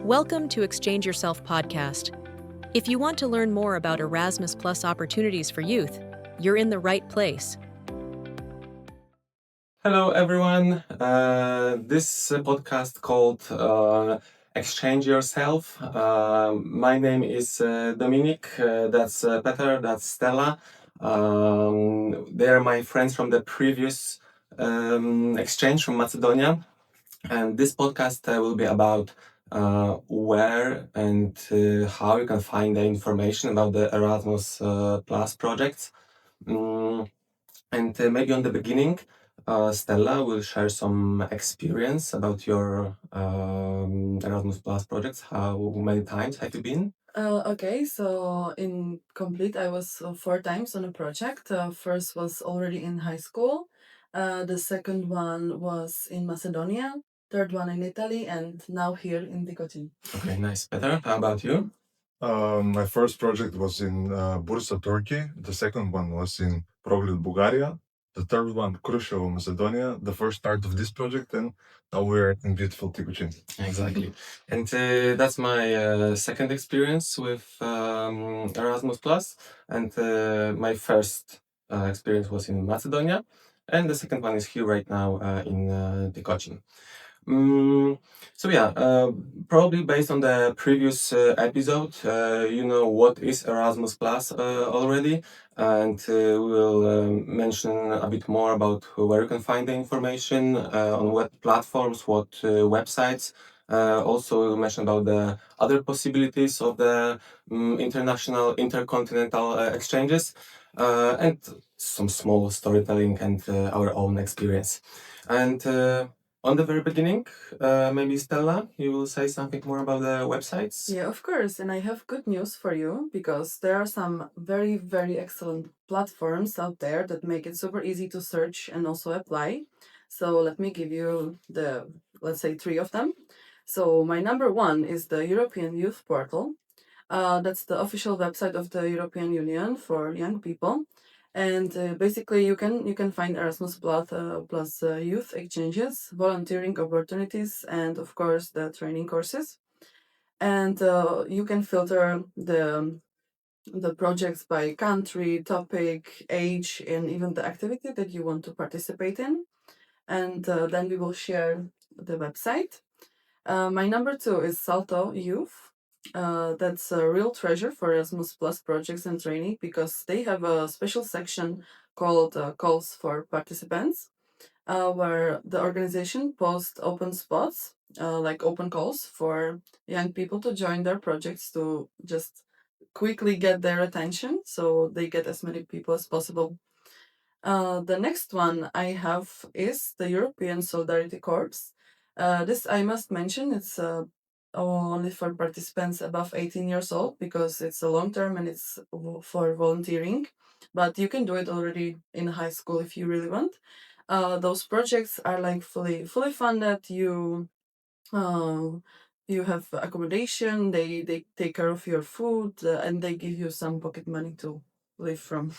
Welcome to Exchange Yourself podcast. If you want to learn more about Erasmus Plus opportunities for youth, you're in the right place. Hello, everyone. This podcast called Exchange Yourself. My name is Dominik. That's Petar. That's Stela. They are my friends from the previous exchange from Macedonia. And this podcast will be about where and how you can find the information about the Erasmus Plus projects. Mm, and maybe on the beginning, Stella will share some experience about your Erasmus Plus projects. How many times have you been? Okay, so in complete, I was 4 times on a project. First was already in high school. The second one was in Macedonia. Third one in Italy, and now here in Tikoti. Okay, nice. Peter, how about you? My first project was in Bursa, Turkey. The second one was in Progled, Bulgaria. The third one, Kruševo, Macedonia. The first start of this project, and now we're in beautiful Tikućin. Exactly. And that's my second experience with Erasmus Plus. And my first experience was in Macedonia. And the second one is here right now in Tikocin. So yeah, probably based on the previous episode, you know what is Erasmus Plus already, and we'll mention a bit more about where you can find the information on what platforms, what websites. Also, we'll mention about the other possibilities of the international, intercontinental exchanges, and some small storytelling and our own experience. And on the very beginning, maybe Stella, you will say something more about the websites? Yeah, of course. And I have good news for you because there are some very, very excellent platforms out there that make it super easy to search and also apply. So let me give you let's say, three of them. So my number one is the European Youth Portal. That's the official website of the European Union for young people. And basically, you can find Erasmus plus youth exchanges, volunteering opportunities, and of course the training courses. And you can filter the projects by country, topic, age, and even the activity that you want to participate in. And then we will share the website. My number two is Salto Youth. That's a real treasure for Erasmus Plus projects and training because they have a special section called Calls for Participants, where the organization posts open spots, like open calls for young people to join their projects to just quickly get their attention so they get as many people as possible. The next one I have is the European Solidarity Corps. This I must mention, it's only for participants above 18 years old because it's a long term and it's for volunteering. But you can do it already in high school if you really want. Those projects are like fully funded. You have accommodation. They take care of your food and they give you some pocket money to live from.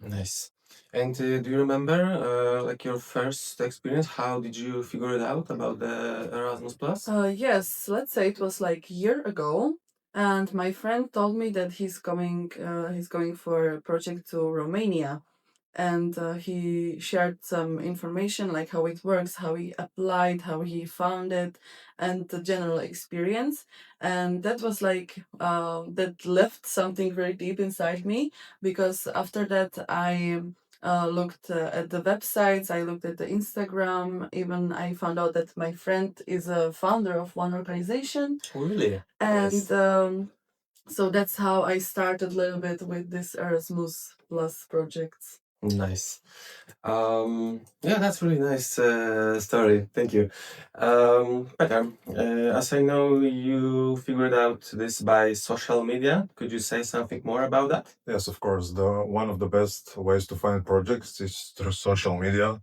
Nice. And do you remember like your first experience? How did you figure it out about the Erasmus Plus? Yes, let's say it was like a year ago, and my friend told me that he's going for a project to Romania, and he shared some information like how it works, how he applied, how he found it, and the general experience. And that was like that left something very deep inside me because after that I looked at the websites, I looked at the Instagram, even I found out that my friend is a founder of one organization. Really? And Nice. so that's how I started a little bit with this Erasmus Plus projects. Nice. Yeah, that's really nice story. Thank you. Peter, as I know, you figured out this by social media. Could you say something more about that? Yes, of course. One of the best ways to find projects is through social media.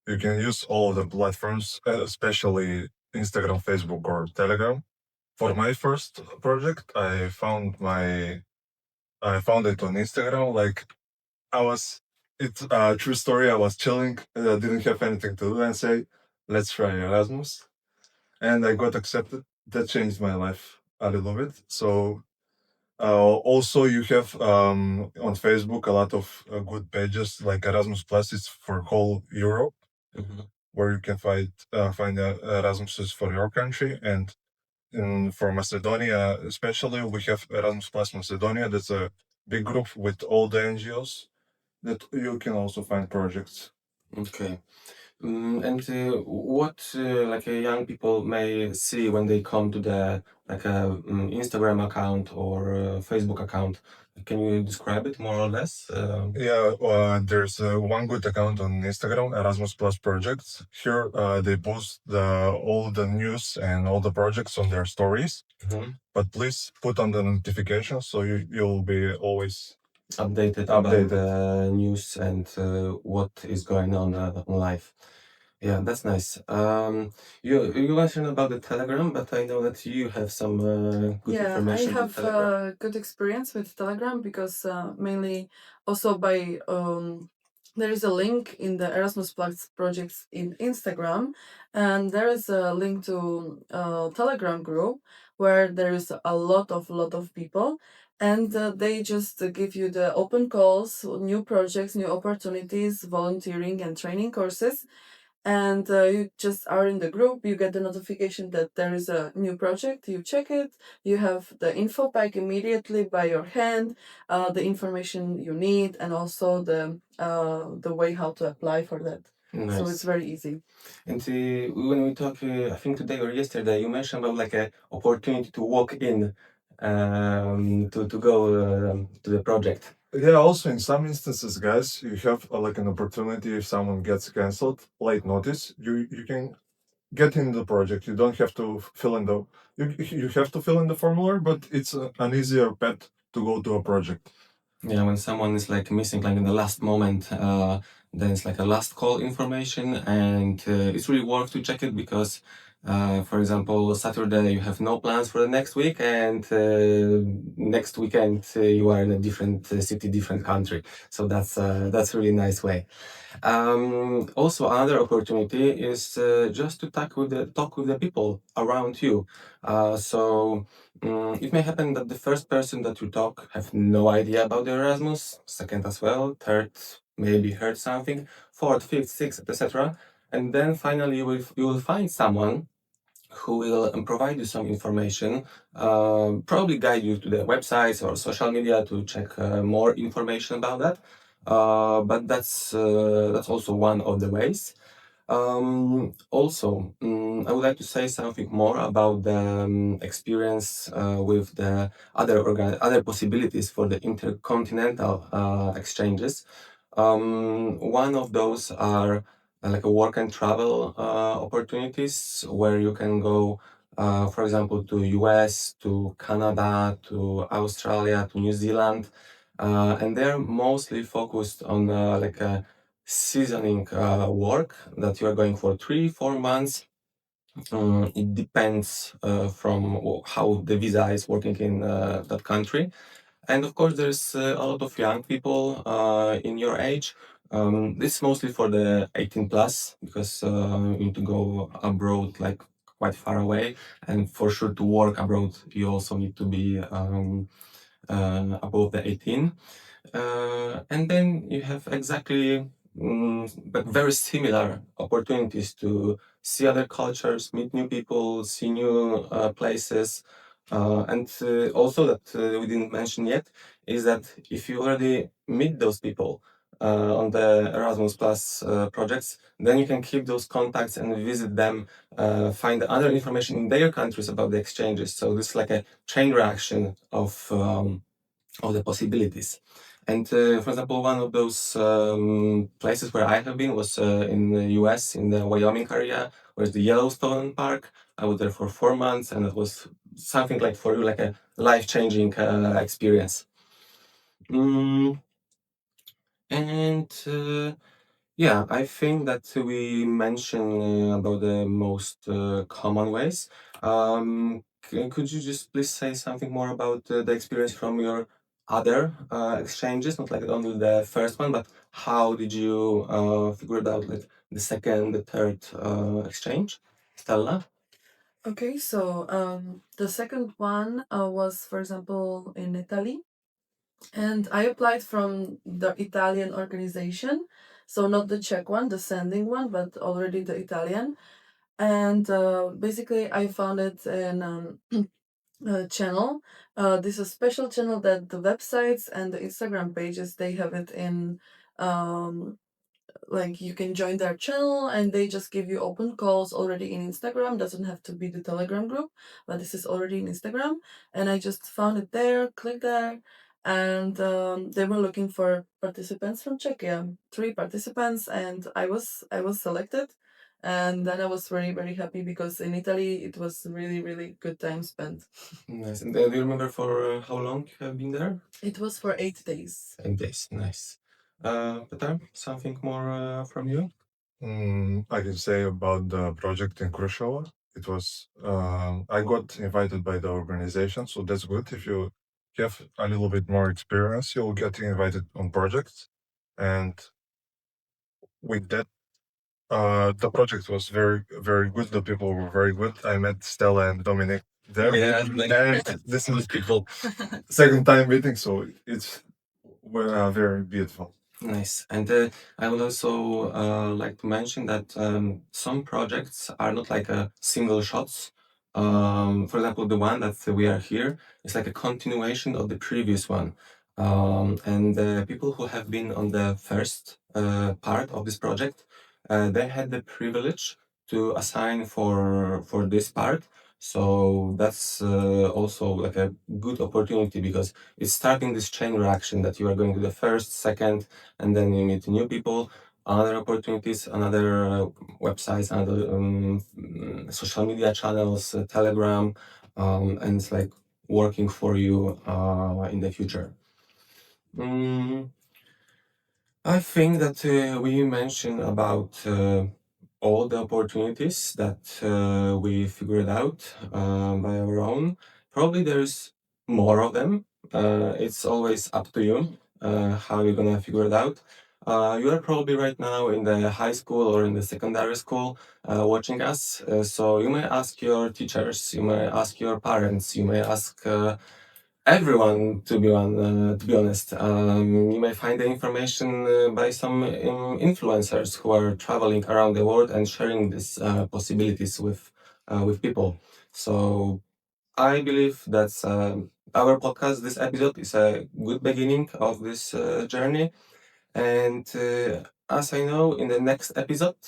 You can use all of the platforms, especially Instagram, Facebook, or Telegram. For my first project, I found it on Instagram. Like it's a true story. I was chilling, didn't have anything to do, and say, let's try Erasmus. And I got accepted. that changed my life a little bit. So also you have on Facebook a lot of good pages like Erasmus Plus is for whole Europe, Mhm. where you can find Erasmuses for your country. And for Macedonia especially, we have Erasmus Plus Macedonia. That's a big group with all the NGOs that you can also find projects. Okay. And what like young people may see when they come to the like a Instagram account or Facebook account? Can you describe it more or less? Yeah, there's one good account on Instagram, Erasmus Plus Projects. Here, they post all the news and all the projects on their stories. Mhm. But please put on the notifications so you'll be always Updated about updated. the news and what is going on in life. Yeah, that's nice. You mentioned about the Telegram, but I know that you have some good Yeah, I information with have Telegram. good experience with Telegram because mainly also by there is a link in the Erasmus Plus projects in Instagram, and there is a link to Telegram group where there is a lot of people, and they just give you the open calls, new projects, new opportunities, volunteering and training courses, and you just are in the group. You get the notification that there is a new project, you check it, you have the info pack immediately by your hand, the information you need, and also the way how to apply for that. So it's Nice. very easy. And when we talk, I think today or yesterday, you mentioned about like a opportunity to walk in, to go to the project. Yeah, also in some instances, guys, you have like an opportunity if someone gets cancelled, late notice, you can get in the project. You don't have to fill in the you have to fill in the formula, but it's an easier path to go to a project. Yeah, when someone is like missing, like in the last moment, then it's like a last call information, and it's really worth to check it because, for example, Saturday you have no plans for the next week, and next weekend you are in a different city, different country. So that's a really nice way. Also, another opportunity is just to talk with the people around you. It may happen that the first person that you talk have no idea about the Erasmus, second as well, third maybe heard something, fourth, fifth, sixth, etc. And then finally you will find someone who will provide you some information, probably guide you to the websites or social media to check more information about that. But that's also one of the ways. Also, I would like to say something more about the experience with the other possibilities for the intercontinental exchanges. One of those are like a work and travel opportunities where you can go, for example, to US, to Canada, to Australia, to New Zealand, and they're mostly focused on like a seasoning work that you are going for 3 4 months. It depends from how the visa is working in that country. And of course, there's a lot of young people in your age. This is mostly for the 18 plus because you need to go abroad like quite far away. And for sure, to work abroad, you also need to be above the 18. And then you have exactly, but very similar opportunities to see other cultures, meet new people, see new places. And also that we didn't mention yet is that if you already meet those people on the Erasmus Plus projects, then you can keep those contacts and visit them, find other information in their countries about the exchanges. So this is like a chain reaction of the possibilities. And for example, one of those places where I have been was in the US, in the Wyoming area, where's the Yellowstone Park. I was there for 4 months, and it was something like for you, like a life-changing experience. Mm, and yeah, I think that we mentioned about the most common ways. Could you just please say something more about the experience from your other exchanges, not like only the first one, but how did you figure it out, like the second, the third exchange? Stella? Okay, so the second one was, for example, in Italy, and I applied from the Italian organization, so not the Czech one, the sending one, but already the Italian. And basically, I found it in a channel. This is a special channel that the websites and the Instagram pages they have it in. Like you can join their channel and they just give you open calls already in Instagram. Doesn't have to be the Telegram group, but this is already in Instagram. And I just found it there, clicked there, and they were looking for participants from Czechia, 3 participants, and I was selected. And then I was very very happy because in Italy it was really really good time spent. Nice. And do you remember for how long you have been there? It was for 8 days. 8 days. Nice. Petar, something more from you? I can say about the project in Khrushchev. It was I got invited by the organization, so that's good. If you have a little bit more experience, you'll get invited on projects, and with that, the project was very very good. The people were very good. I met Stela and Dominik there. Yeah, And this is people. second time meeting, so it's very beautiful. Nice. And I would also like to mention that some projects are not like a single shots. For example, the one that we are here is like a continuation of the previous one. And the people who have been on the first part of this project, they had the privilege to assign for this part. So that's also like a good opportunity because it's starting this chain reaction that you are going to the first, second, and then you meet new people, other opportunities, another websites, other social media channels, Telegram, and it's like working for you in the future. I think that we mentioned about all the opportunities that we figured out by our own. Probably there's more of them. It's always up to you how you're gonna figure it out. You are probably right now in the high school or in the secondary school watching us. So you may ask your teachers, you may ask your parents, you may ask everyone, to be honest. You may find the information by some influencers who are traveling around the world and sharing these possibilities with people. So I believe that's our podcast. This episode is a good beginning of this journey, and as I know, in the next episode,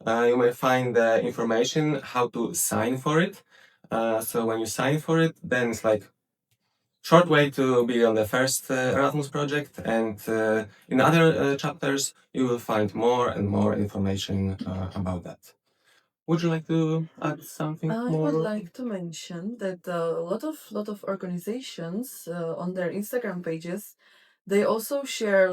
you may find the information how to sign for it. So when you sign for it, then it's like short way to be on the first Erasmus project, and in other chapters you will find more and more information about that. Would you like to add something I more? would like to mention that a lot of organizations on their Instagram pages, they also share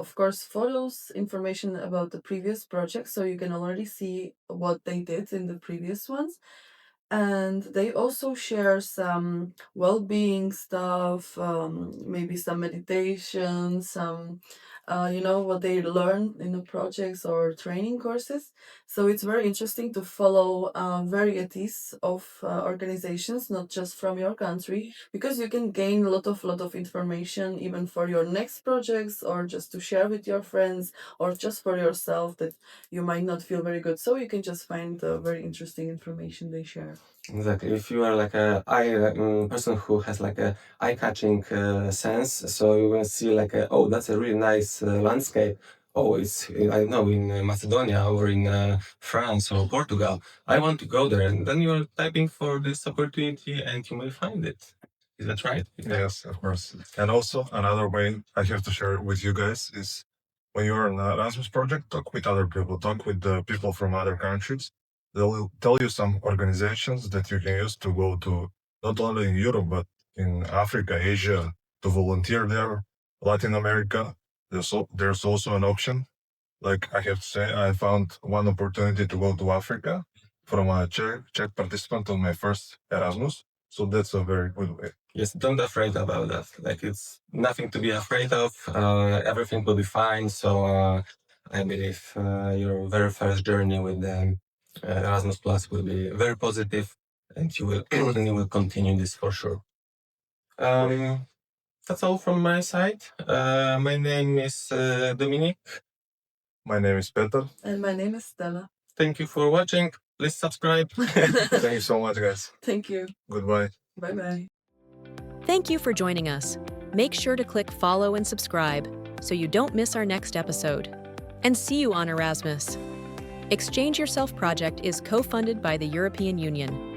of course photos, information about the previous project, so you can already see what they did in the previous ones. And they also share some well-being stuff, maybe some meditation, some what they learn in the projects or training courses. So it's very interesting to follow varieties of organizations, not just from your country, because you can gain a lot of information even for your next projects, or just to share with your friends, or just for yourself that you might not feel very good. So you can just find very interesting information they share. Exactly. If you are like a person who has like a eye-catching sense, so you will see like oh, that's a really nice landscape. Oh, it's I don't know, in Macedonia or in France or Portugal. I want to go there, and then you are typing for this opportunity, and you may find it. Is that right? Yes, of course. And also another way I have to share with you guys is when you're in an Erasmus project, talk with other people, talk with the people from other countries. They will tell you some organizations that you can use to go to not only in Europe but in Africa, Asia, to volunteer there, Latin America. There's also an option. Like I have to say, I found one opportunity to go to Africa from a Czech participant on my first Erasmus. So that's a very good way. Yes, don't afraid about that. Like it's nothing to be afraid of. Everything will be fine. So I believe your very first journey with the Erasmus Plus will be very positive. and you will and you will continue this for sure. That's all from my side. My name is Dominik. My name is Petar. And my name is Stela. Thank you for watching. Please subscribe. Thank you so much, guys. Thank you. Goodbye. Bye bye. Thank you for joining us. Make sure to click follow and subscribe so you don't miss our next episode. And see you on Erasmus. Exchange Yourself project is co-funded by the European Union.